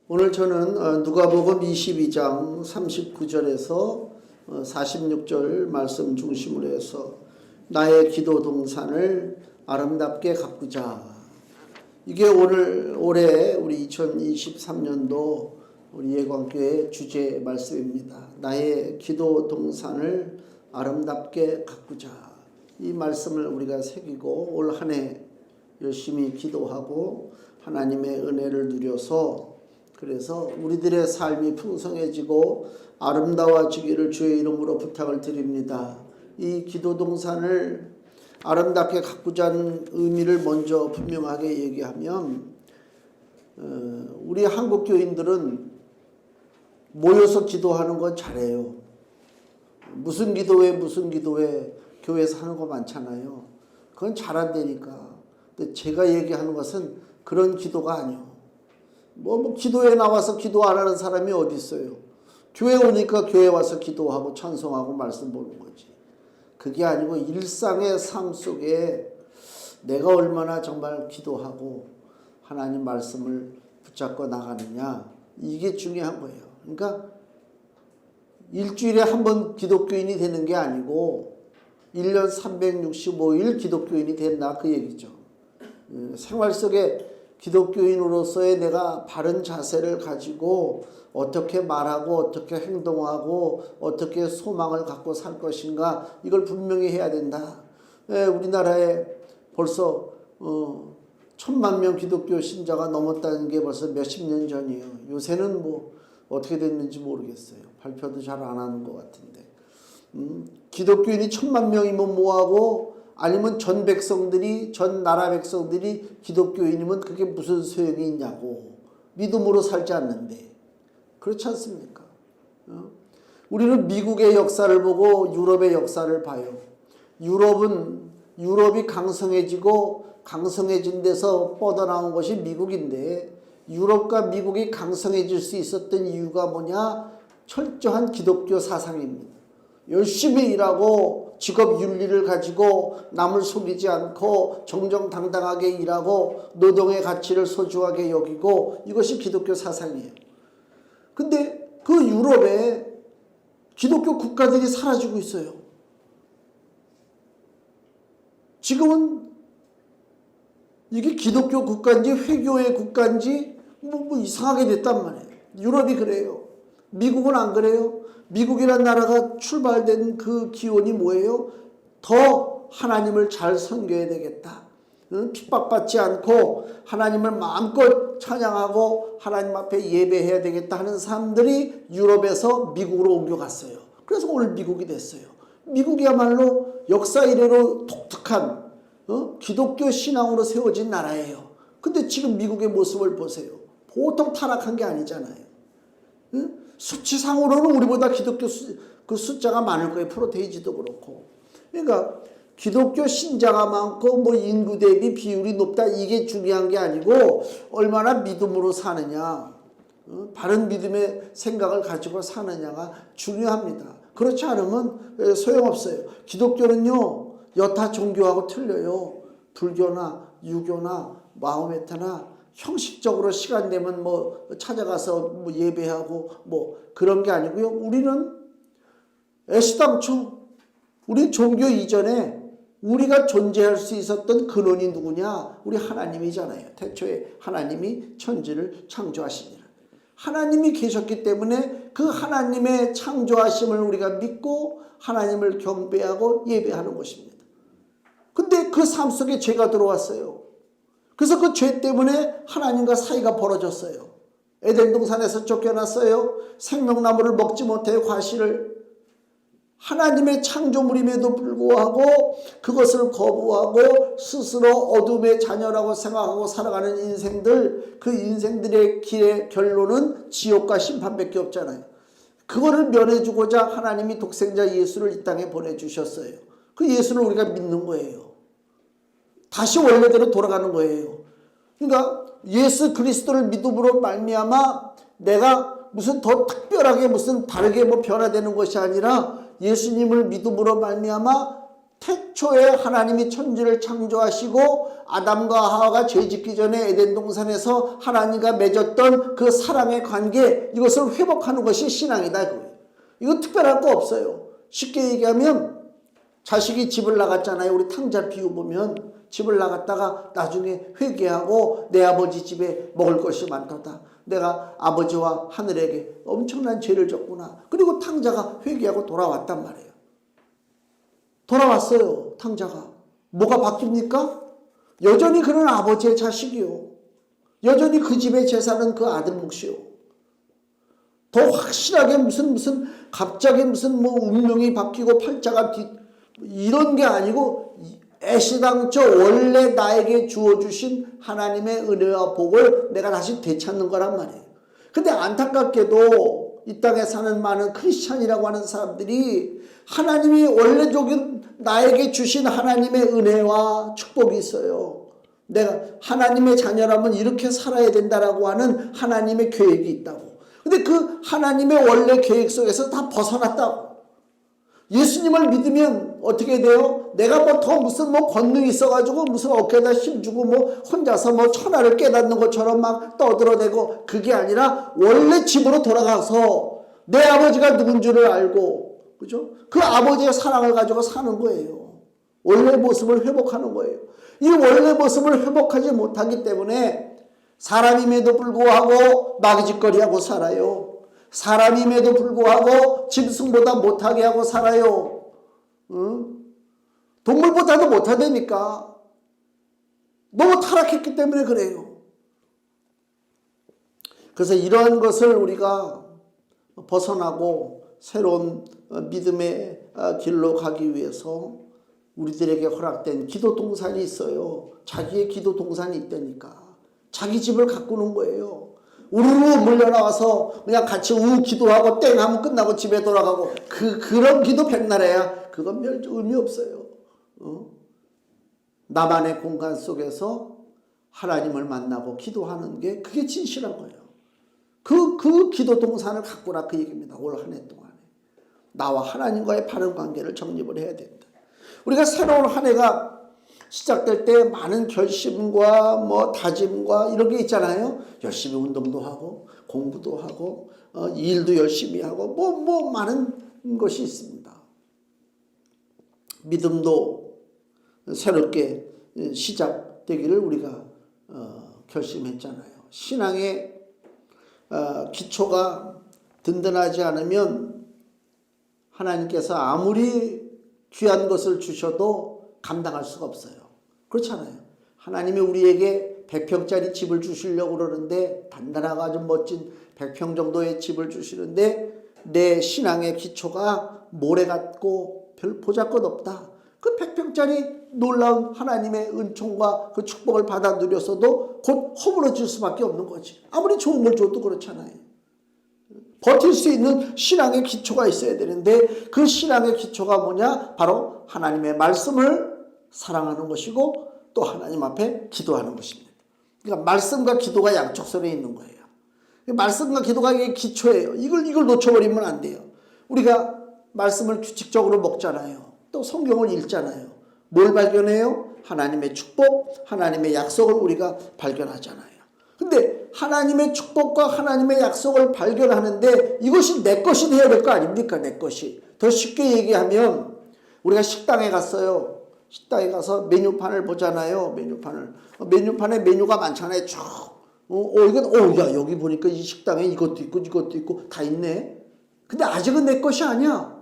오늘 저는 누가복음 22장 39절에서 46절 말씀 중심으로 해서 나의 기도 동산을 아름답게 가꾸자. 이게 올해 우리 2023년도 우리 예광교회 주제 말씀입니다. 나의 기도 동산을 아름답게 가꾸자. 이 말씀을 우리가 새기고 올 한 해 열심히 기도하고 하나님의 은혜를 누려서 그래서 우리들의 삶이 풍성해지고 아름다워지기를 주의 이름으로 부탁을 드립니다. 이 기도 동산을 아름답게 가꾸자는 의미를 먼저 분명하게 얘기하면 우리 한국 교인들은 모여서 기도하는 건 잘해요. 무슨 기도회 교회에서 하는 거 많잖아요. 그건 잘한다니까. 근데 제가 얘기하는 것은 그런 기도가 아니에요. 뭐 기도에 나와서 기도 안 하는 사람이 어디 있어요. 교회 오니까 교회 와서 기도하고 찬송하고 말씀 보는 거지. 그게 아니고 일상의 삶 속에 내가 얼마나 정말 기도하고 하나님 말씀을 붙잡고 나가느냐, 이게 중요한 거예요. 그러니까 일주일에 한 번 기독교인이 되는 게 아니고 1년 365일 기독교인이 된다, 그 얘기죠. 생활 속에 기독교인으로서의 내가 바른 자세를 가지고 어떻게 말하고 어떻게 행동하고 어떻게 소망을 갖고 살 것인가, 이걸 분명히 해야 된다. 우리나라에 벌써 1,000만 명 기독교 신자가 넘었다는 게 벌써 몇십 년 전이에요. 요새는 뭐 어떻게 됐는지 모르겠어요. 발표도 잘 안 하는 것 같은데. 기독교인이 1,000만 명이면 뭐하고, 아니면 전 나라 백성들이 기독교인이면 그게 무슨 소용이 있냐고. 믿음으로 살지 않는데. 그렇지 않습니까? 우리는 미국의 역사를 보고 유럽의 역사를 봐요. 유럽이 강성해지고 강성해진 데서 뻗어나온 것이 미국인데, 유럽과 미국이 강성해질 수 있었던 이유가 뭐냐? 철저한 기독교 사상입니다. 열심히 일하고 직업 윤리를 가지고 남을 속이지 않고 정정당당하게 일하고 노동의 가치를 소중하게 여기고, 이것이 기독교 사상이에요. 근데 그 유럽에 기독교 국가들이 사라지고 있어요. 지금은 이게 기독교 국가인지 회교의 국가인지 뭐 이상하게 됐단 말이에요. 유럽이 그래요. 미국은 안 그래요. 미국이라는 나라가 출발된 그 기원이 뭐예요? 더 하나님을 잘 섬겨야 되겠다. 핍박받지 않고 하나님을 마음껏 찬양하고 하나님 앞에 예배해야 되겠다 하는 사람들이 유럽에서 미국으로 옮겨갔어요. 그래서 오늘 미국이 됐어요. 미국이야말로 역사 이래로 독특한 기독교 신앙으로 세워진 나라예요. 근데 지금 미국의 모습을 보세요. 보통 타락한 게 아니잖아요. 수치상으로는 우리보다 기독교 그 숫자가 많을 거예요. 프로테이지도 그렇고. 그러니까 기독교 신자가 많고 뭐 인구 대비 비율이 높다, 이게 중요한 게 아니고 얼마나 믿음으로 사느냐, 바른 믿음의 생각을 가지고 사느냐가 중요합니다. 그렇지 않으면 소용없어요. 기독교는요, 여타 종교하고 틀려요. 불교나 유교나 마호메트나 형식적으로 시간 되면 뭐 찾아가서 뭐 예배하고 뭐 그런 게 아니고요. 우리는 애시당초 우리 종교 이전에 우리가 존재할 수 있었던 근원이 누구냐? 우리 하나님이잖아요. 태초에 하나님이 천지를 창조하시니라. 하나님이 계셨기 때문에 그 하나님의 창조하심을 우리가 믿고 하나님을 경배하고 예배하는 것입니다. 근데 그 삶 속에 죄가 들어왔어요. 그래서 그 죄 때문에 하나님과 사이가 벌어졌어요. 에덴 동산에서 쫓겨났어요. 생명나무를 먹지 못해 과실을. 하나님의 창조물임에도 불구하고 그것을 거부하고 스스로 어둠의 자녀라고 생각하고 살아가는 인생들, 그 인생들의 길의 결론은 지옥과 심판밖에 없잖아요. 그거를 면해주고자 하나님이 독생자 예수를 이 땅에 보내주셨어요. 그 예수를 우리가 믿는 거예요. 다시 원래대로 돌아가는 거예요. 그러니까 예수 그리스도를 믿음으로 말미암아 내가 무슨 더 특별하게 무슨 다르게 뭐 변화되는 것이 아니라 예수님을 믿음으로 말미암아 태초에 하나님이 천지를 창조하시고 아담과 하와가 죄짓기 전에 에덴 동산에서 하나님과 맺었던 그 사랑의 관계, 이것을 회복하는 것이 신앙이다. 이거 특별할 거 없어요. 쉽게 얘기하면 자식이 집을 나갔잖아요. 우리 탕자 비유 보면 집을 나갔다가 나중에 회개하고 내 아버지 집에 먹을 것이 많도다. 내가 아버지와 하늘에게 엄청난 죄를 졌구나. 그리고 탕자가 회개하고 돌아왔단 말이에요. 돌아왔어요. 탕자가. 뭐가 바뀝니까? 여전히 그는 아버지의 자식이요. 여전히 그 집의 재산은 그 아들 몫이요. 더 확실하게 무슨 갑자기 무슨 운명이 바뀌고 팔자가 이런 게 아니고 애시당초 원래 나에게 주어주신 하나님의 은혜와 복을 내가 다시 되찾는 거란 말이에요. 근데 안타깝게도 이 땅에 사는 많은 크리스찬이라고 하는 사람들이 하나님이 원래 나에게 주신 하나님의 은혜와 축복이 있어요. 내가 하나님의 자녀라면 이렇게 살아야 된다라고 하는 하나님의 계획이 있다고. 근데 그 하나님의 원래 계획 속에서 다 벗어났다고. 예수님을 믿으면 어떻게 돼요? 내가 더 무슨 권능이 있어가지고 무슨 어깨에다 힘주고 혼자서 천하를 깨닫는 것처럼 막 떠들어대고, 그게 아니라 원래 집으로 돌아가서 내 아버지가 누군 줄을 알고, 그죠? 그 아버지의 사랑을 가지고 사는 거예요. 원래 모습을 회복하는 거예요. 이 원래 모습을 회복하지 못하기 때문에 사람임에도 불구하고 마귀짓거리하고 살아요. 사람임에도 불구하고 짐승보다 못하게 하고 살아요. 동물보다도 못하다니까. 너무 타락했기 때문에 그래요. 그래서 이러한 것을 우리가 벗어나고 새로운 믿음의 길로 가기 위해서 우리들에게 허락된 기도 동산이 있어요. 자기의 기도 동산이 있다니까. 자기 집을 가꾸는 거예요. 우르르 물려나와서 그냥 같이 기도하고 땡 하면 끝나고 집에 돌아가고, 그런 기도 백날해야 그건 별 의미 없어요. 나만의 공간 속에서 하나님을 만나고 기도하는 게 그게 진실한 거예요. 그 기도 동산을 가꾸라, 그 얘기입니다. 올 한 해 동안에 나와 하나님과의 바른 관계를 정립을 해야 된다. 우리가 새로운 한 해가 시작될 때 많은 결심과 다짐과 이런 게 있잖아요. 열심히 운동도 하고 공부도 하고 일도 열심히 하고 많은 것이 있습니다. 믿음도 새롭게 시작되기를 우리가 결심했잖아요. 신앙의 기초가 든든하지 않으면 하나님께서 아무리 귀한 것을 주셔도 감당할 수가 없어요. 그렇잖아요. 하나님이 우리에게 100평짜리 집을 주시려고 그러는데, 단단하고 아주 멋진 100평 정도의 집을 주시는데 내 신앙의 기초가 모래 같고 별 보잘것없다. 그 100평짜리 놀라운 하나님의 은총과 그 축복을 받아 누렸어도 곧 허물어질 수밖에 없는 거지. 아무리 좋은 걸 줘도 그렇잖아요. 버틸 수 있는 신앙의 기초가 있어야 되는데, 그 신앙의 기초가 뭐냐? 바로 하나님의 말씀을 사랑하는 것이고 또 하나님 앞에 기도하는 것입니다. 그러니까 말씀과 기도가 양쪽선에 있는 거예요. 말씀과 기도가 이게 기초예요. 이걸 놓쳐버리면 안 돼요. 우리가 말씀을 규칙적으로 먹잖아요. 또 성경을 읽잖아요. 뭘 발견해요? 하나님의 축복, 하나님의 약속을 우리가 발견하잖아요. 근데 하나님의 축복과 하나님의 약속을 발견하는데 이것이 내 것이 되어야 될 거 아닙니까? 내 것이. 더 쉽게 얘기하면 우리가 식당에 갔어요. 식당에 가서 메뉴판을 보잖아요. 메뉴판에 메뉴가 많잖아요. 쭉. 야, 여기 보니까 이 식당에 이것도 있고 다 있네. 근데 아직은 내 것이 아니야.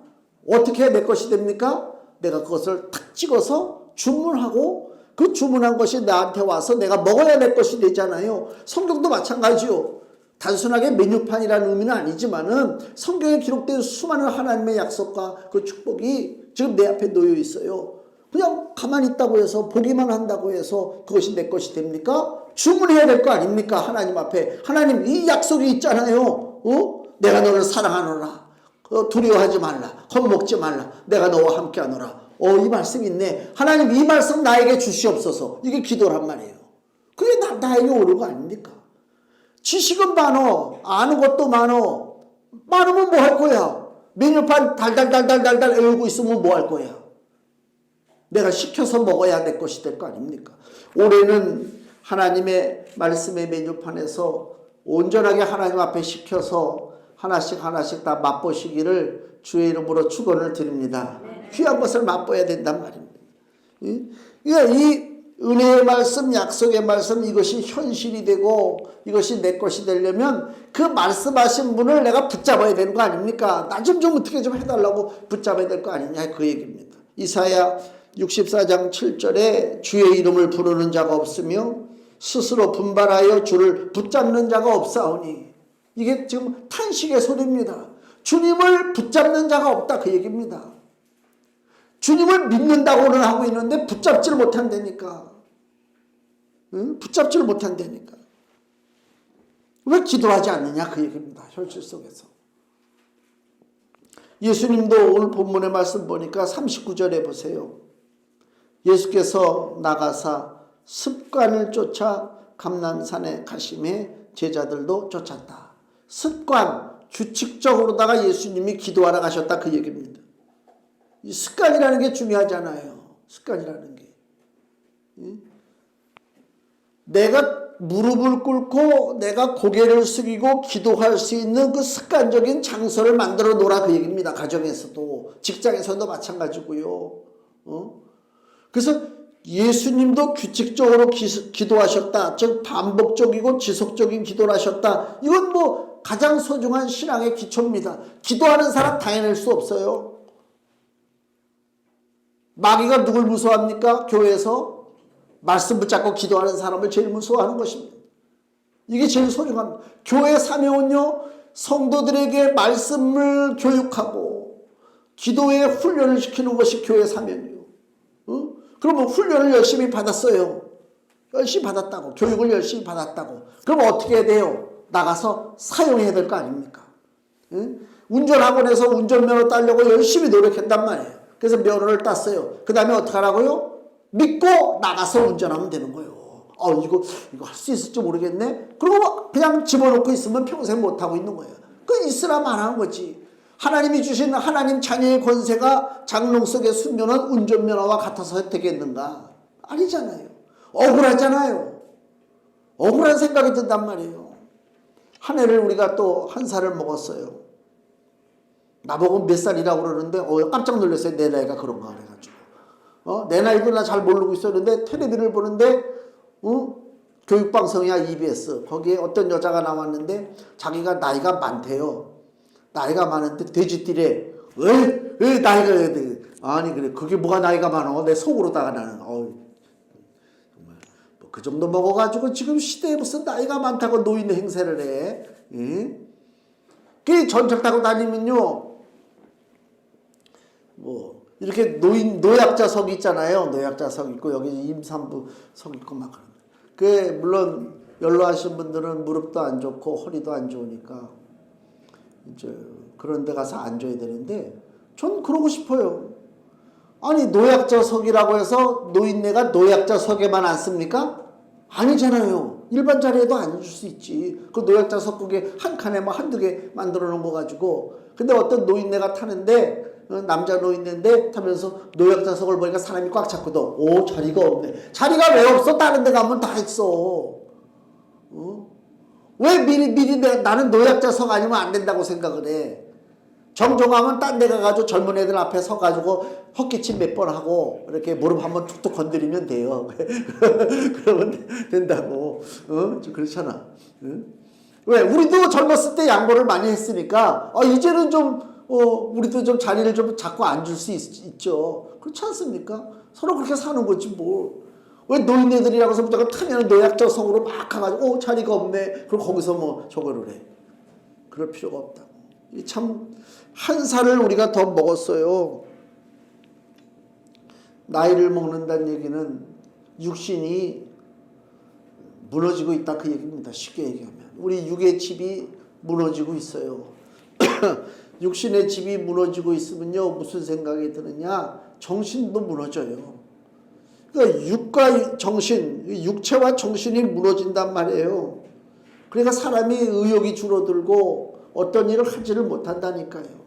어떻게 해야 내 것이 됩니까? 내가 그것을 탁 찍어서 주문하고 그 주문한 것이 나한테 와서 내가 먹어야 될 것이 되잖아요. 성경도 마찬가지요. 단순하게 메뉴판이라는 의미는 아니지만은 성경에 기록된 수많은 하나님의 약속과 그 축복이 지금 내 앞에 놓여 있어요. 그냥 가만히 있다고 해서 보기만 한다고 해서 그것이 내 것이 됩니까? 주문해야 될 거 아닙니까? 하나님 앞에. 하나님 이 약속이 있잖아요. 내가 너를 사랑하노라. 두려워하지 말라. 겁먹지 말라. 내가 너와 함께 하노라. 이 말씀이 있네. 하나님 이 말씀 나에게 주시옵소서. 이게 기도란 말이에요. 그게 나에게 옳은 거 아닙니까? 지식은 많어. 아는 것도 많어. 많으면 뭐 할 거야? 메뉴판 달달달달달달 외우고 있으면 뭐 할 거야? 내가 시켜서 먹어야 내 것이 될 거 아닙니까? 올해는 하나님의 말씀의 메뉴판에서 온전하게 하나님 앞에 시켜서 하나씩 다 맛보시기를 주의 이름으로 축원을 드립니다. 귀한 것을 맛보아야 된단 말입니다. 그러니까 이 은혜의 말씀, 약속의 말씀, 이것이 현실이 되고 이것이 내 것이 되려면 그 말씀하신 분을 내가 붙잡아야 되는 거 아닙니까? 나 좀 어떻게 좀 해달라고 붙잡아야 될 거 아니냐, 그 얘기입니다. 이사야 64장 7절에 주의 이름을 부르는 자가 없으며 스스로 분발하여 주를 붙잡는 자가 없사오니, 이게 지금 탄식의 소리입니다. 주님을 붙잡는 자가 없다, 그 얘기입니다. 주님을 믿는다고는 하고 있는데 붙잡지를 못한다니까. 응? 붙잡지를 못한다니까. 왜 기도하지 않느냐, 그 얘기입니다. 현실 속에서. 예수님도 오늘 본문의 말씀 보니까 39절에 보세요. 예수께서 나가사 습관을 쫓아 감람산에 가심에 제자들도 쫓았다. 습관, 규칙적으로다가 예수님이 기도하러 가셨다, 그 얘기입니다. 이 습관이라는 게 중요하잖아요. 습관이라는 게. 내가 무릎을 꿇고 내가 고개를 숙이고 기도할 수 있는 그 습관적인 장소를 만들어 놓으라, 그 얘기입니다. 가정에서도 직장에서도 마찬가지고요. 그래서 예수님도 규칙적으로 기도하셨다. 즉 반복적이고 지속적인 기도를 하셨다. 이건 뭐 가장 소중한 신앙의 기초입니다. 기도하는 사람 다 해낼 수 없어요. 마귀가 누굴 무서워합니까? 교회에서 말씀 붙잡고 기도하는 사람을 제일 무서워하는 것입니다. 이게 제일 소중합니다. 교회 사명은요, 성도들에게 말씀을 교육하고 기도에 훈련을 시키는 것이 교회 사명이에요. 그러면 훈련을 열심히 받았어요. 열심히 받았다고. 교육을 열심히 받았다고. 그럼 어떻게 해야 돼요? 나가서 사용해야 될 거 아닙니까? 운전학원에서 운전면허 따려고 열심히 노력했단 말이에요. 그래서 면허를 땄어요. 그 다음에 어떻게 하라고요? 믿고 나가서 운전하면 되는 거예요. 이거 할 수 있을지 모르겠네? 그리고 그냥 집어넣고 있으면 평생 못하고 있는 거예요. 그 있으라 말하는 거지. 하나님이 주신 하나님 자녀의 권세가 장롱 속에 숨겨놓은 운전면허와 같아서 되겠는가? 아니잖아요. 억울하잖아요. 억울한 생각이 든단 말이에요. 한 해를 우리가 또 한 살을 먹었어요. 나보고 몇 살이라고 그러는데 깜짝 놀랐어요. 내 나이가 그런가 그래가지고. 내 나이도 나 잘 모르고 있었는데 텔레비를 보는데 교육방송이야, EBS. 거기에 어떤 여자가 나왔는데 자기가 나이가 많대요. 나이가 많은데 돼지띠래. 왜 나이가 돼? 아니 그래, 그게 뭐가 나이가 많어? 내 속으로다가 나는 정말 뭐 그 정도 먹어가지고 지금 시대에 무슨 나이가 많다고 노인 행세를 해? 그 전철 타고 다니면요, 뭐 이렇게 노약자석 있잖아요. 노약자석 있고 여기 임산부석 있고 막 그런. 그 물론 연로하신 분들은 무릎도 안 좋고 허리도 안 좋으니까 이제 그런 데 가서 앉아야 되는데 전 그러고 싶어요. 아니 노약자석이라고 해서 노인네가 노약자석에만 앉습니까? 아니잖아요. 일반 자리에도 앉을 수 있지. 그 노약자석 그게 한 칸에 뭐 한두 개 만들어 놓은 거 가지고. 근데 어떤 노인네가 타는데 남자 노인네인데 타면서 노약자석을 보니까 사람이 꽉 찼거든. 자리가 없네. 자리가 왜 없어? 다른 데 가면 다 있어. 왜 미리 나는 노약자석 아니면 안 된다고 생각을 해. 정정하면 딴 데 가가지고 젊은 애들 앞에 서가지고 헛기침 몇 번 하고 이렇게 무릎 한번 툭툭 건드리면 돼요. 그러면 된다고. 좀 그렇잖아. 왜? 우리도 젊었을 때 양보를 많이 했으니까 이제는 좀 우리도 좀 자리를 좀 잡고 앉을 수 있죠. 그렇지 않습니까? 서로 그렇게 사는 거지 뭐. 왜 노인네들이라고 해서 무조건 타면 노약자석으로 막 가가지고 자리가 없네. 그럼 거기서 뭐 저거를 해. 그럴 필요가 없다고. 참 한 살을 우리가 더 먹었어요. 나이를 먹는다는 얘기는 육신이 무너지고 있다, 그 얘기입니다. 쉽게 얘기하면 우리 육의 집이 무너지고 있어요. 육신의 집이 무너지고 있으면요, 무슨 생각이 드느냐? 정신도 무너져요. 그러니까 육과 정신, 육체와 정신이 무너진단 말이에요. 그러니까 사람이 의욕이 줄어들고 어떤 일을 하지를 못한다니까요.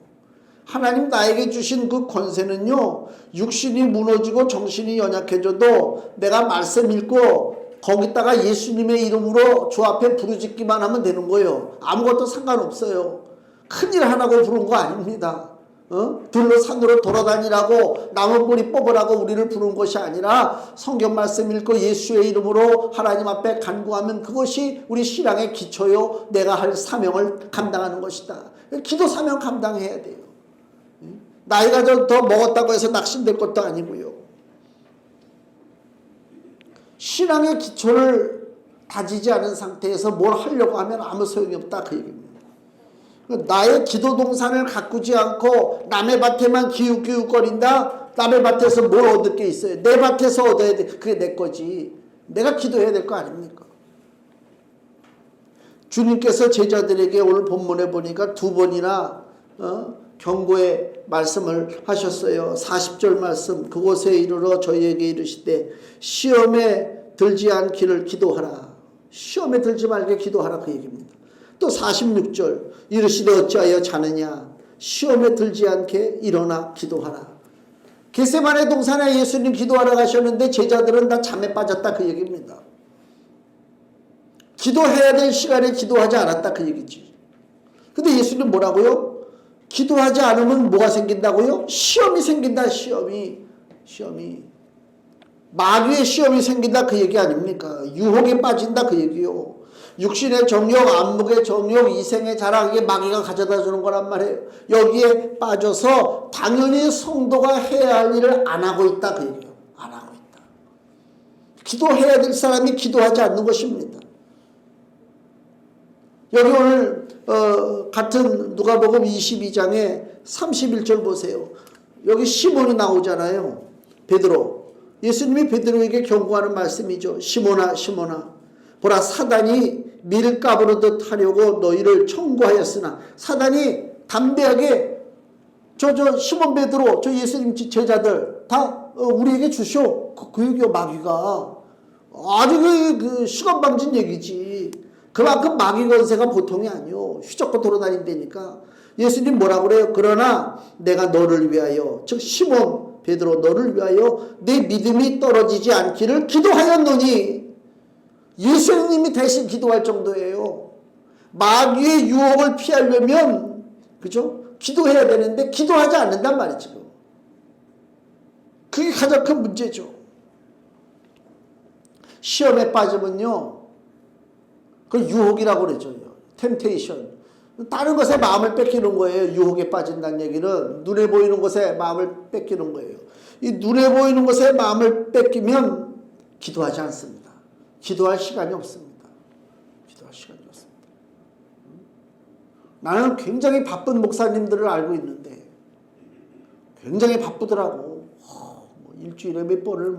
하나님 나에게 주신 그 권세는요, 육신이 무너지고 정신이 연약해져도 내가 말씀 읽고 거기다가 예수님의 이름으로 주 앞에 부르짖기만 하면 되는 거예요. 아무것도 상관없어요. 큰일 하라고 부른 거 아닙니다. 들로 산으로 돌아다니라고 나무뿌리 뽑으라고 우리를 부른 것이 아니라 성경 말씀 읽고 예수의 이름으로 하나님 앞에 간구하면 그것이 우리 신앙의 기초요, 내가 할 사명을 감당하는 것이다. 기도 사명 감당해야 돼요. 나이가 더 먹었다고 해서 낙심될 것도 아니고요. 신앙의 기초를 다지지 않은 상태에서 뭘 하려고 하면 아무 소용이 없다, 그 얘기입니다. 나의 기도 동산을 가꾸지 않고 남의 밭에만 기웃기웃거린다. 남의 밭에서 뭘 얻을 게 있어요? 내 밭에서 얻어야 돼. 그게 내 거지. 내가 기도해야 될 거 아닙니까? 주님께서 제자들에게 오늘 본문에 보니까 두 번이나 경고의 말씀을 하셨어요. 40절 말씀, 그곳에 이르러 저희에게 이르시되 시험에 들지 않기를 기도하라. 시험에 들지 말게 기도하라, 그 얘기입니다. 또 46절 이르시되 어찌하여 자느냐, 시험에 들지 않게 일어나 기도하라. 겟세마네 동산에 예수님 기도하러 가셨는데 제자들은 다 잠에 빠졌다, 그 얘기입니다. 기도해야 될 시간에 기도하지 않았다, 그 얘기지. 근데 예수님 뭐라고요? 기도하지 않으면 뭐가 생긴다고요? 시험이 생긴다, 시험이. 마귀의 시험이 생긴다, 그 얘기 아닙니까? 유혹에 빠진다, 그 얘기요. 육신의 정욕, 안목의 정욕, 이생의 자랑, 이게 마귀가 가져다 주는 거란 말이에요. 여기에 빠져서 당연히 성도가 해야 할 일을 안 하고 있다, 그 얘기예요. 안 하고 있다. 기도해야 될 사람이 기도하지 않는 것입니다. 여기 오늘 같은 누가복음 22장에 31절 보세요. 여기 시몬이 나오잖아요. 베드로. 예수님이 베드로에게 경고하는 말씀이죠. 시몬아, 시몬아, 보라, 사단이 밀 까부르듯 하려고 너희를 청구하였으나, 사단이 담대하게 시몬 베드로, 저 예수님 제자들 다 우리에게 주쇼. 그 얘기요, 마귀가. 아주 그 시건방진 얘기지. 그만큼 마귀 권세가 보통이 아니요. 휘젓고 돌아다닌다니까. 예수님 뭐라고 그래요? 그러나 내가 너를 위하여, 즉 시몬 베드로, 너를 위하여 내 믿음이 떨어지지 않기를 기도하였노니. 예수님이 대신 기도할 정도예요. 마귀의 유혹을 피하려면, 그죠? 기도해야 되는데 기도하지 않는단 말이에요, 지금. 그게 가장 큰 문제죠. 시험에 빠지면요, 그 유혹이라고 그러죠. 템테이션. 다른 것에 마음을 뺏기는 거예요. 유혹에 빠진다는 얘기는 눈에 보이는 것에 마음을 뺏기는 거예요. 이 눈에 보이는 것에 마음을 뺏기면 기도하지 않습니다. 기도할 시간이 없습니다. 기도할 시간이 없습니다. 나는 굉장히 바쁜 목사님들을 알고 있는데 굉장히 바쁘더라고. 일주일에 몇 번을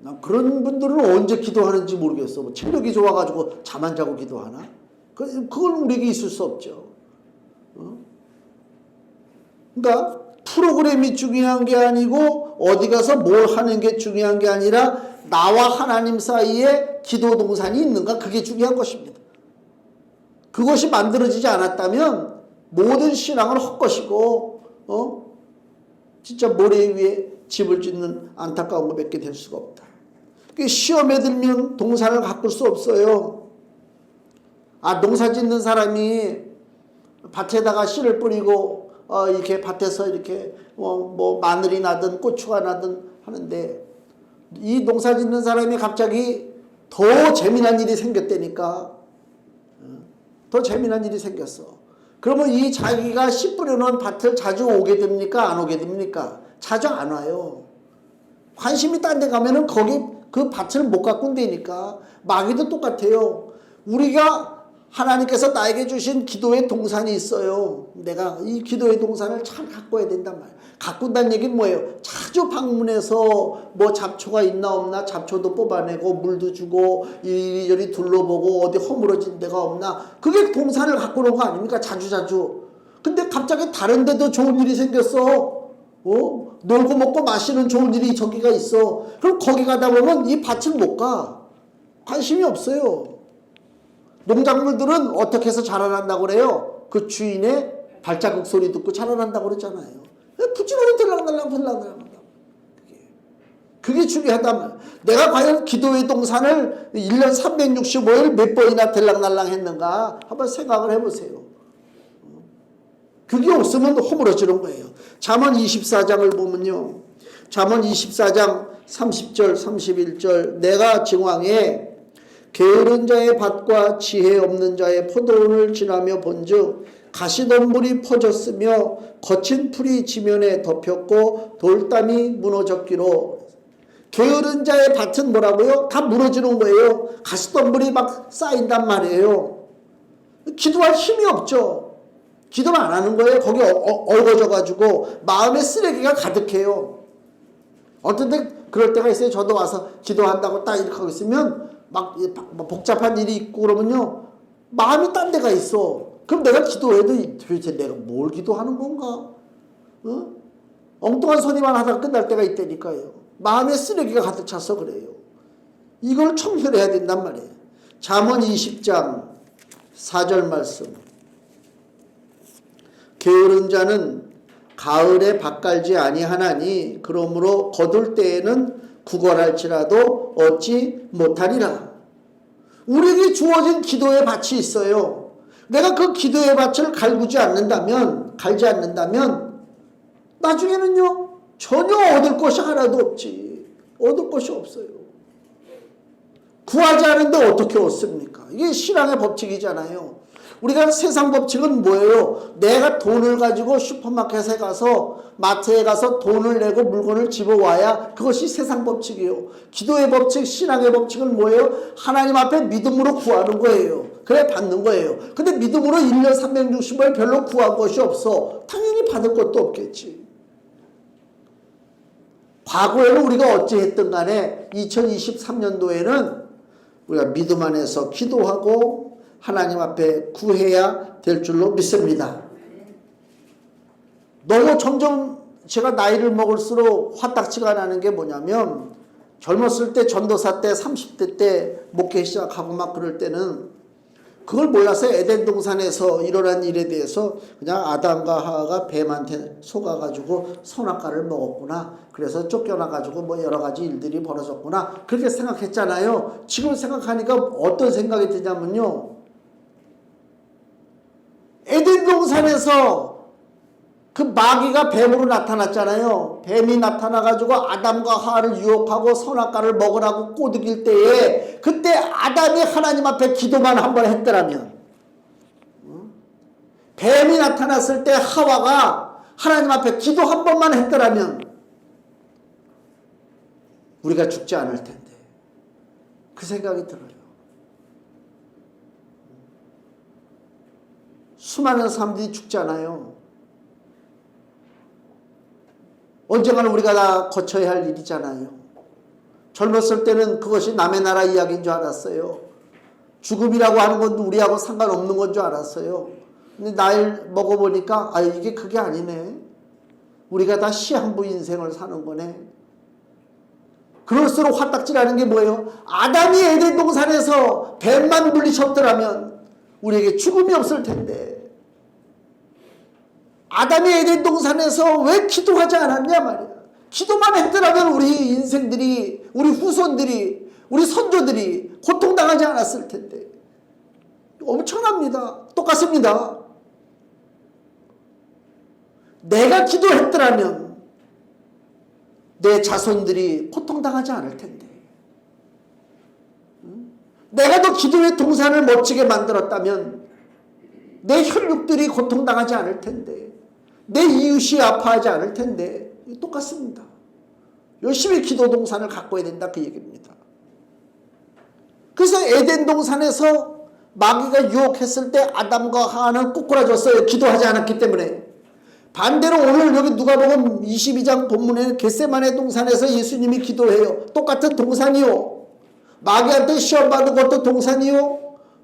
난 그런 분들은 언제 기도하는지 모르겠어. 체력이 좋아가지고 잠 안 자고 기도하나? 그건 우리에게 있을 수 없죠. 그러니까 프로그램이 중요한 게 아니고 어디 가서 뭘 하는 게 중요한 게 아니라 나와 하나님 사이에 기도 동산이 있는가, 그게 중요한 것입니다. 그것이 만들어지지 않았다면 모든 신앙은 헛것이고 진짜 모래 위에 집을 짓는 안타까운 것밖에 될 수가 없다. 시험에 들면 동산을 가꿀 수 없어요. 농사 짓는 사람이 밭에다가 씨를 뿌리고 이렇게 밭에서 이렇게 마늘이 나든 고추가 나든 하는데, 이 농사 짓는 사람이 갑자기 더 재미난 일이 생겼다니까. 더 재미난 일이 생겼어. 그러면 이 자기가 씨 뿌려놓은 밭을 자주 오게 됩니까? 안 오게 됩니까? 자주 안 와요. 관심이 딴 데 가면은 거기 그 밭을 못 가꾼다니까. 마귀도 똑같아요. 우리가 하나님께서 나에게 주신 기도의 동산이 있어요. 내가 이 기도의 동산을 잘 가꿔야 된단 말이에요. 가꾼다는 얘기는 뭐예요? 자주 방문해서 잡초가 있나 없나 잡초도 뽑아내고 물도 주고 이리저리 둘러보고 어디 허물어진 데가 없나, 그게 동산을 가꾸는 거 아닙니까? 자주자주. 근데 갑자기 다른 데도 좋은 일이 생겼어. 놀고 먹고 마시는 좋은 일이 저기가 있어. 그럼 거기 가다 보면 이 밭을 못 가. 관심이 없어요. 농작물들은 어떻게 해서 자라난다고 그래요? 그 주인의 발자국 소리 듣고 자라난다고 그러잖아요. 부지런히 들락날락. 그게 중요하단 말이야. 내가 과연 기도의 동산을 1년 365일 몇 번이나 들락날락 했는가 한번 생각을 해보세요. 그게 없으면 허물어지는 거예요. 잠언 24장을 보면요. 잠언 24장 30절 31절 내가 정황에 게으른 자의 밭과 지혜 없는 자의 포도원을 지나며 본즉 가시덤불이 퍼졌으며 거친 풀이 지면에 덮였고 돌담이 무너졌기로. 게으른 자의 밭은 뭐라고요? 다 무너지는 거예요. 가시덤불이 막 쌓인단 말이에요. 기도할 힘이 없죠. 기도를 안 하는 거예요. 거기 얽어져 가지고 마음에 쓰레기가 가득해요. 어떤 때 그럴 때가 있어요. 저도 와서 기도한다고 딱 이렇게 하고 있으면 막 복잡한 일이 있고 그러면요. 마음이 딴 데가 있어. 그럼 내가 기도해도 도대체 내가 뭘 기도하는 건가? 엉뚱한 소리만 하다가 끝날 때가 있다니까요. 마음에 쓰레기가 가득 차서 그래요. 이걸 청결해야 된단 말이에요. 잠언 20장 4절 말씀. 게으른 자는 가을에 밭갈지 아니하나니 그러므로 거둘 때에는 구걸할지라도 얻지 못하리라. 우리에게 주어진 기도의 밭이 있어요. 내가 그 기도의 밭을 갈지 않는다면 나중에는요 전혀 얻을 것이 하나도 없지. 얻을 것이 없어요. 구하지 않은데 어떻게 얻습니까? 이게 신앙의 법칙이잖아요. 우리가 세상 법칙은 뭐예요? 내가 돈을 가지고 슈퍼마켓에 가서 마트에 가서 돈을 내고 물건을 집어와야 그것이 세상 법칙이에요. 기도의 법칙, 신앙의 법칙은 뭐예요? 하나님 앞에 믿음으로 구하는 거예요. 그래 받는 거예요. 근데 믿음으로 1년 365일 별로 구한 것이 없어. 당연히 받을 것도 없겠지. 과거에는 우리가 어찌했든 간에 2023년도에는 우리가 믿음 안에서 기도하고 하나님 앞에 구해야 될 줄로 믿습니다. 너무 점점 제가 나이를 먹을수록 화딱지가 나는 게 뭐냐면 젊었을 때 전도사 때 30대 때 목회 시작하고 막 그럴 때는 그걸 몰라서 에덴 동산에서 일어난 일에 대해서 그냥 아담과 하와가 뱀한테 속아가지고 선악과를 먹었구나. 그래서 쫓겨나가지고 뭐 여러 가지 일들이 벌어졌구나. 그렇게 생각했잖아요. 지금 생각하니까 어떤 생각이 드냐면요. 에덴 동산에서 그 마귀가 뱀으로 나타났잖아요. 뱀이 나타나가지고 아담과 하와를 유혹하고 선악과를 먹으라고 꼬드길 때에 그때 아담이 하나님 앞에 기도만 한번 했더라면, 뱀이 나타났을 때 하와가 하나님 앞에 기도 한 번만 했더라면 우리가 죽지 않을 텐데. 그 생각이 들어요. 수많은 사람들이 죽잖아요. 언젠가는 우리가 다 거쳐야 할 일이잖아요. 젊었을 때는 그것이 남의 나라 이야기인 줄 알았어요. 죽음이라고 하는 건 우리하고 상관없는 건 줄 알았어요. 근데 나이를 먹어보니까 이게 그게 아니네. 우리가 다 시한부 인생을 사는 거네. 그럴수록 화딱지라는 게 뭐예요? 아담이 에덴 동산에서 뱀만 물리쳤더라면 우리에게 죽음이 없을 텐데. 아담이 에덴 동산에서 왜 기도하지 않았냐 말이야. 기도만 했더라면 우리 인생들이, 우리 후손들이, 우리 선조들이 고통당하지 않았을 텐데. 엄청납니다. 똑같습니다. 내가 기도했더라면 내 자손들이 고통당하지 않을 텐데. 내가 더 기도의 동산을 멋지게 만들었다면 내 혈육들이 고통당하지 않을 텐데. 내 이웃이 아파하지 않을 텐데. 똑같습니다. 열심히 기도 동산을 가꿔야 된다 그 얘기입니다. 그래서 에덴 동산에서 마귀가 유혹했을 때 아담과 하와는 꼬꾸라졌어요. 기도하지 않았기 때문에. 반대로 오늘 여기 누가복음 22장 본문에는 겟세마네 동산에서 예수님이 기도해요. 똑같은 동산이요. 마귀한테 시험받은 것도 동산이요.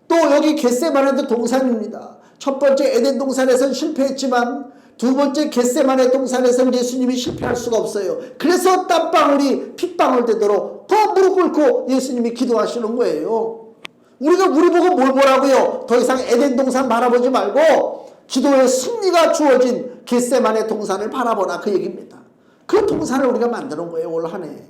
또 여기 겟세마네도 동산입니다. 첫 번째 에덴 동산에서는 실패했지만 두 번째 겟세마네 동산에서는 예수님이 실패할 수가 없어요. 그래서 땀방울이 핏방울 되도록 더 무릎 꿇고 예수님이 기도하시는 거예요. 우리가 우리 보고 뭘 보라고요? 더 이상 에덴 동산 바라보지 말고 기도의 승리가 주어진 겟세마네 동산을 바라보라 그 얘기입니다. 그 동산을 우리가 만드는 거예요. 올 한 해.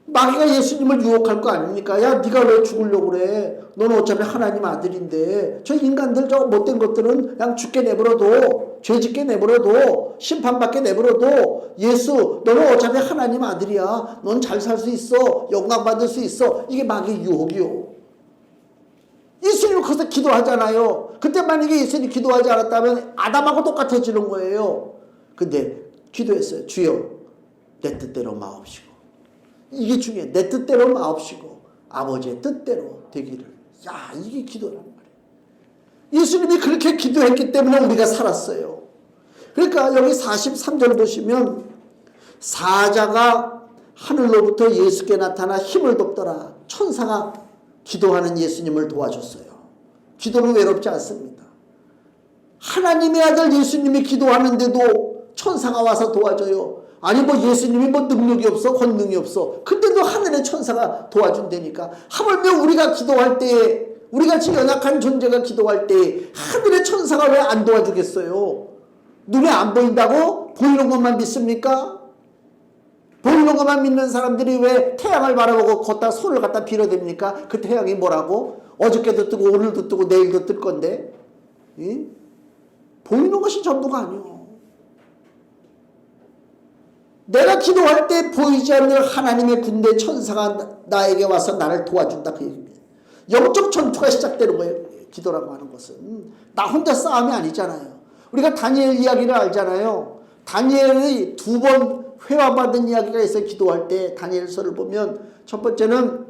마귀가 예수님을 유혹할 거 아닙니까? 야, 네가 왜 죽으려고 그래? 너는 어차피 하나님 아들인데. 저 인간들, 저 못된 것들은 그냥 죽게 내버려둬. 죄짓게 내버려둬. 심판받게 내버려둬. 예수, 너는 어차피 하나님 아들이야. 넌 잘 살 수 있어. 영광 받을 수 있어. 이게 마귀의 유혹이요. 예수님은 거기서 기도하잖아요. 그때 만약에 예수님이 기도하지 않았다면 아담하고 똑같아지는 거예요. 근데 기도했어요. 주여, 내 뜻대로 마옵시고. 이게 중요해. 내 뜻대로 마옵시고 아버지의 뜻대로 되기를. 야, 이게 기도란 말이에요. 예수님이 그렇게 기도했기 때문에 우리가 살았어요. 그러니까 여기 43절 보시면 사자가 하늘로부터 예수께 나타나 힘을 돕더라. 천사가 기도하는 예수님을 도와줬어요. 기도는 외롭지 않습니다. 하나님의 아들 예수님이 기도하는데도 천사가 와서 도와줘요. 아니 뭐 예수님이 뭐 능력이 없어 권능이 없어. 근데도 하늘의 천사가 도와준다니까. 하물며 우리가 기도할 때에 우리같이 연약한 존재가 기도할 때에 하늘의 천사가 왜 안 도와주겠어요? 눈에 안 보인다고? 보이는 것만 믿습니까? 보이는 것만 믿는 사람들이 왜 태양을 바라보고 걷다 손을 갖다 빌어댑니까? 그 태양이 뭐라고? 어저께도 뜨고 오늘도 뜨고 내일도 뜰 건데. 예? 보이는 것이 전부가 아니오. 내가 기도할 때 보이지 않는 하나님의 군대 천사가 나에게 와서 나를 도와준다 그 얘기입니다. 영적 전투가 시작되는 거예요. 기도라고 하는 것은 나 혼자 싸움이 아니잖아요. 우리가 다니엘 이야기를 알잖아요. 다니엘이 2번 회화받은 이야기가 있어요. 기도할 때 다니엘서를 보면 첫 번째는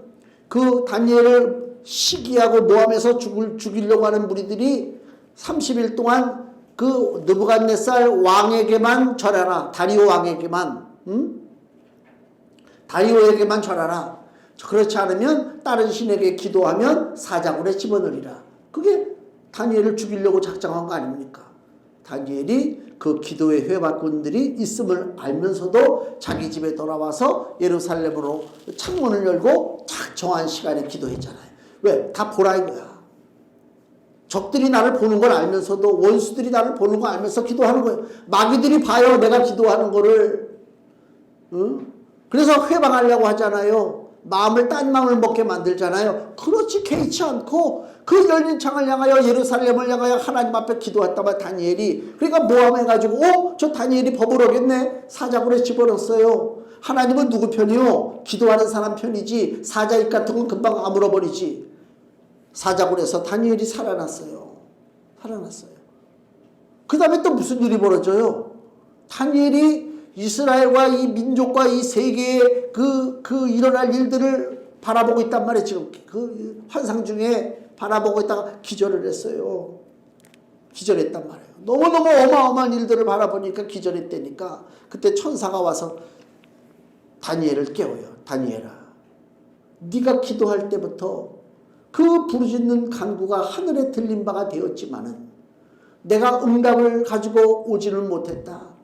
그 다니엘을 시기하고 모함해서 죽이려고 하는 무리들이 30일 동안 그 느부갓네살 왕에게만 절하라. 다리오 왕에게만. 다리오에게만 절하라. 그렇지 않으면 다른 신에게 기도하면 사자굴에 집어넣으리라. 그게 다니엘을 죽이려고 작정한 거 아닙니까? 다니엘이 그 기도의 회박꾼들이 있음을 알면서도 자기 집에 돌아와서 예루살렘으로 창문을 열고 딱 정한 시간에 기도했잖아요. 왜? 다 보라 이거야. 적들이 나를 보는 걸 알면서도 원수들이 나를 보는 걸 알면서 기도하는 거예요. 마귀들이 봐요. 내가 기도하는 거를. 그래서 회방하려고 하잖아요. 마음을 딴 마음을 먹게 만들잖아요. 그렇지 개의치 않고 그 열린 창을 향하여 예루살렘을 향하여 하나님 앞에 기도했다만 다니엘이 그러니까 모함해가지고 저 다니엘이 법을 어겼네. 사자굴에 집어넣었어요. 하나님은 누구 편이요? 기도하는 사람 편이지 사자입 같은 건 금방 아물어버리지. 사자굴에서 다니엘이 살아났어요. 살아났어요. 그 다음에 또 무슨 일이 벌어져요? 다니엘이 이스라엘과 이 민족과 이 세계의 그 일어날 일들을 바라보고 있단 말이에요. 지금 그 환상 중에 바라보고 있다가 기절을 했어요. 기절했단 말이에요. 너무너무 어마어마한 일들을 바라보니까 기절했다니까 그때 천사가 와서 다니엘을 깨워요. 다니엘아, 네가 기도할 때부터 그 부르짖는 간구가 하늘에 들린 바가 되었지만은 내가 응답을 가지고 오지는 못했다.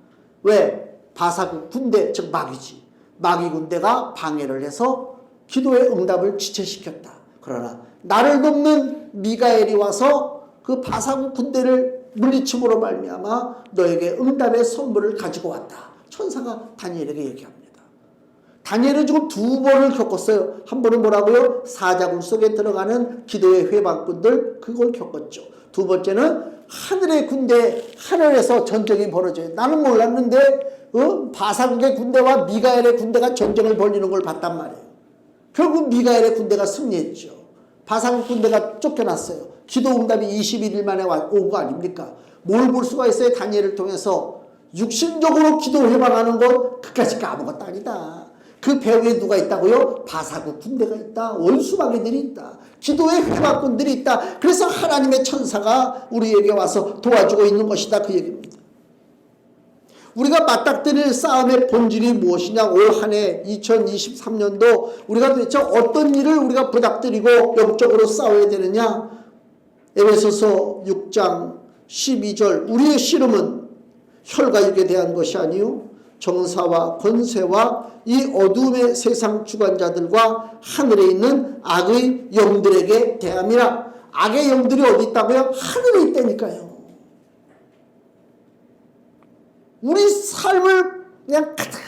왜? 바사국 군대, 즉 마귀지. 마귀 군대가 방해를 해서 기도의 응답을 지체시켰다. 그러나 나를 돕는 미가엘이 와서 그 바사국 군대를 물리침으로 말미암아 너에게 응답의 선물을 가지고 왔다. 천사가 다니엘에게 얘기합니다. 다니엘은 지금 2번을 겪었어요. 한 번은 뭐라고요? 사자굴 속에 들어가는 기도의 회방꾼들, 그걸 겪었죠. 2번째는 하늘의 군대, 하늘에서 전쟁이 벌어져요. 나는 몰랐는데 바사국의 군대와 미가엘의 군대가 전쟁을 벌이는 걸 봤단 말이에요. 결국 미가엘의 군대가 승리했죠. 바사국 군대가 쫓겨났어요. 기도 응답이 21일 만에 온 거 아닙니까? 뭘 볼 수가 있어요? 다니엘을 통해서 육신적으로 기도 회방하는 건 그까짓 거 아무것도 아니다. 그 배후에 누가 있다고요? 바사국 군대가 있다. 원수마귀들이 있다. 기도의 회방꾼들이 있다. 그래서 하나님의 천사가 우리에게 와서 도와주고 있는 것이다. 그 얘기입니다. 우리가 맞닥뜨릴 싸움의 본질이 무엇이냐? 올 한 해 2023년도 우리가 도대체 어떤 일을 우리가 부닥뜨리고 영적으로 싸워야 되느냐? 에베소서 6장 12절 우리의 씨름은 혈과 육에 대한 것이 아니요 정사와 권세와 이 어둠의 세상 주관자들과 하늘에 있는 악의 영들에게 대함이라. 악의 영들이 어디 있다고요? 하늘에 있다니까요. 우리 삶을 그냥 가득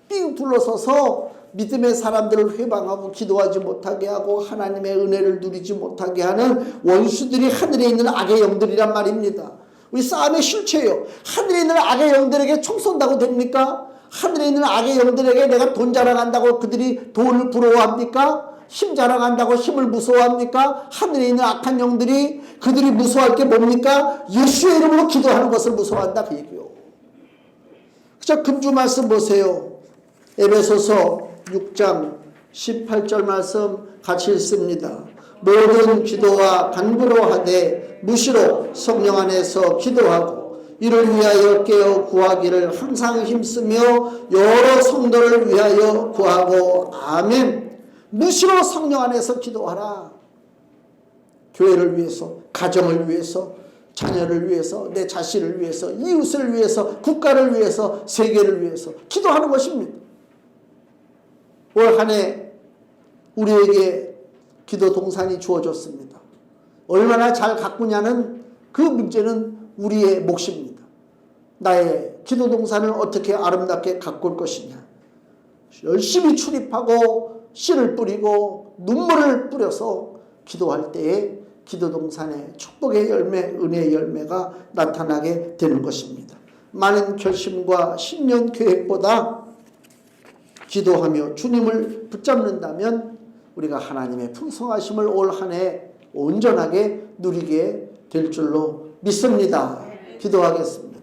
삥 둘러서서 믿음의 사람들을 회방하고 기도하지 못하게 하고 하나님의 은혜를 누리지 못하게 하는 원수들이 하늘에 있는 악의 영들이란 말입니다. 우리 싸움의 실체예요. 하늘에 있는 악의 영들에게 총 쏜다고 됩니까? 하늘에 있는 악의 영들에게 내가 돈 자랑한다고 그들이 돈을 부러워합니까? 힘 자랑한다고 힘을 무서워합니까? 하늘에 있는 악한 영들이 그들이 무서워할 게 뭡니까? 예수의 이름으로 기도하는 것을 무서워한다 그 얘기요. 자, 금주 말씀 보세요. 에베소서 6장 18절 말씀 같이 읽습니다. 모든 기도와 간구로 하되 무시로 성령 안에서 기도하고 이를 위하여 깨어 구하기를 항상 힘쓰며 여러 성도를 위하여 구하고 아멘. 무시로 성령 안에서 기도하라. 교회를 위해서, 가정을 위해서, 자녀를 위해서, 내 자신을 위해서, 이웃을 위해서, 국가를 위해서, 세계를 위해서 기도하는 것입니다. 올 한 해 우리에게 기도 동산이 주어졌습니다. 얼마나 잘 가꾸냐는 그 문제는 우리의 몫입니다. 나의 기도 동산을 어떻게 아름답게 가꿀 것이냐. 열심히 출입하고 씨를 뿌리고 눈물을 뿌려서 기도할 때에 기도 동산의 축복의 열매, 은혜의 열매가 나타나게 되는 것입니다. 많은 결심과 신년 계획보다 기도하며 주님을 붙잡는다면 우리가 하나님의 풍성하심을 올 한 해 온전하게 누리게 될 줄로 믿습니다. 기도하겠습니다.